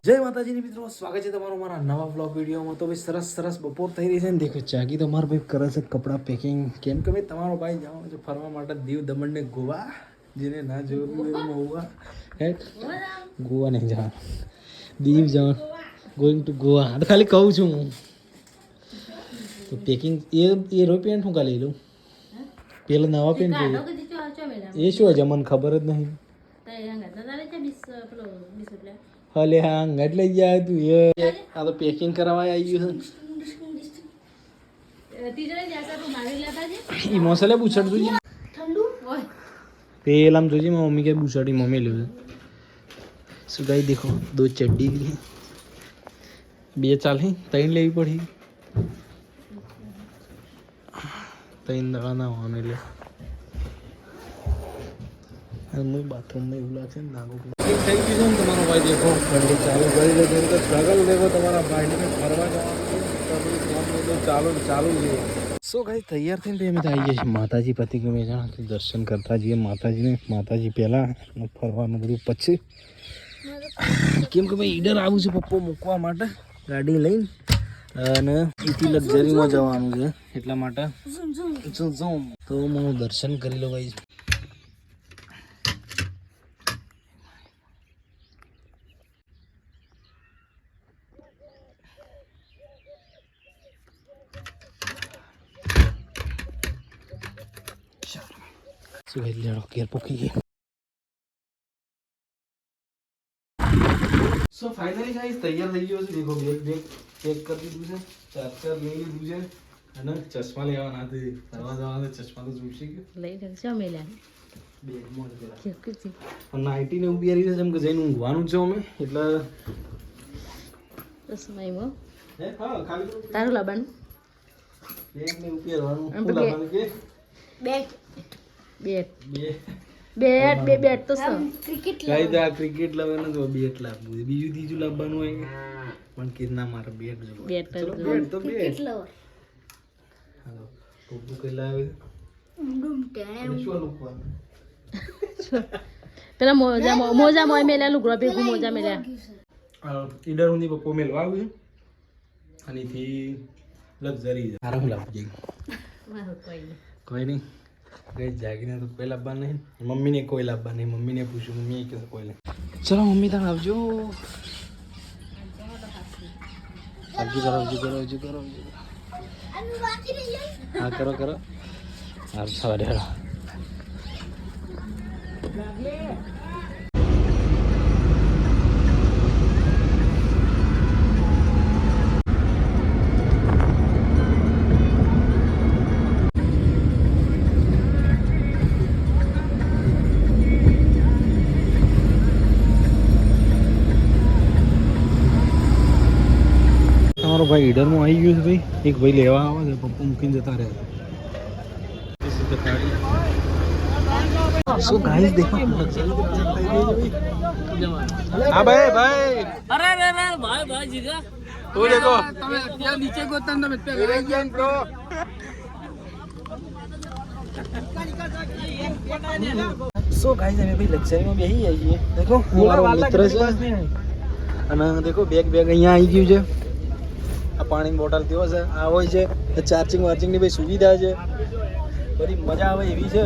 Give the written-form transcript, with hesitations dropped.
જય માતાજીની મિત્રો, સ્વાગત છે તમારું મારા નવા વ્લોગ વિડીયોમાં। તો ભાઈ સરસ બપોર થઈ રહી છે ને, દેખો જાગી તો મારો ભાઈ કરે છે કપડાં પેકિંગ, કેમ કે ભાઈ તમારો ભાઈ જવાનો છે ફરવા માટે દીવ દમણ ને ગોવા। જેને ના જોયું હોય મહુવા હે ગોવા નહીં જવાનું, દીવ જવાનું, ગોઈંગ ટુ ગોવા। તો ખાલી કહું છું હું તો પેકિંગ એ રો પેન્ટ હું કાલે લઉં, પેલા નવા પેન્ટ એ શું હશે મને ખબર જ નહીં। હલે હા અંગત લઈ જાય તું એ આ તો પેકિંગ કરાવવા આવી ગયું છે। એ મોસલે પૂછડ તું પેલા જોજી મારી મમ્મી કે પૂછડી મમ્મી લ્યું શું ગાઈ દેખો દો ચड्डी બે ચાલે ત્રણ લેવી પડી, ત્રણ દડા ના હોવાનું એટલે बाथरूम में उला से नागो થઈ ગયું છે તમારો ભાઈ દેખો ગાડી ચાલુ કરી દે તો સ્ટ્રગલ દેખો તમારા ભાઈને ફરવા જવાનું તો ચાલુ છે। સો ગાઈ તૈયાર થઈને અમે આવી ગયા છીએ માતાજી પતિ ગમે જાણ દર્શન કરતા જઈએ માતાજી પહેલાં ફરવાનું બધું પછી, કેમ કે ભાઈ ઈડર આવું છે પપ્પો મૂકવા માટે ગાડી લઈને અને એથી લક્ઝરીમાં જવાનું છે એટલા માટે તો હું દર્શન કરી લો ભાઈ। સો ફાઇનલી ગાઈસ તૈયાર થઈ ગયો છે, દેખો બેગ પેક કરી દીધું છે, ચાર્જર લઈ લીધું છે અને ચશ્મા લેવાના હતી ફરવા જવાના, ચશ્મા તો જોઈશે કે લઈ લેજો મેલા બેગમાં જ પેલા નાઈટી ને ઉભી રહી છે જેમ કે જઈને ઊંઘવાનું છે અમે એટલે ચશ્મામાં હે હા ખાલી તારું લાવવાનું બેગ ને ઉભી રહેવાનું લાવવાનું કે બેગ બેટ તો ક્રિકેટ લાવવાનું તો બેટ લાવવું, બીજું ત્રીજું લાવવાનું હોય પણ કે ના મારે બેટ જો બેટ તો બેટ લાવ હાલો ટોપુ કઈ લાવે શું લખવાનું પેલા મોજા મોય મેલ્યા લુગરો ભેગું મોજા મેલ્યા ઈડર હુંની પપ્પો મેલવા આવ્યું અને થી લક્ઝરી સારા હું લાવવું જઈ કોઈ નહીં ગઈ જાગીને તો કોઈ લાવવા નહીં, મમ્મીને કોઈ લાવવા નહીં, મમ્મીને પૂછ્યું મમ્મી કે કોઈ નહીં। ચલો મમ્મી તમે આવજો, કરો હા કરો સારું સવારે હેડો। તમારો ભાઈ ઈડરમાં આવી ગયો છે ભાઈ, એક ભાઈ લેવા આવે છે, પપ્પા મૂકીને જતા રહ્યા શું ગાઈસ દેખો હા ભાઈ અરે ભાઈ જીગા તું દેખો તમે ત્યાં નીચે ગોતન તમે ત્યાં બ્રો સો ગાઈસ અમે ભાઈ લક્ઝરીમાં બેહી આવીએ, દેખો મારો મિત્ર છે અને દેખો બેગ અહીંયા આવી ગયું છે, આ પાણીની બોટલ તેવો છે, આ હોય છે ચાર્જિંગ વાર્જિંગની ભાઈ સુવિધા છે, બધી મજા આવે એવી છે।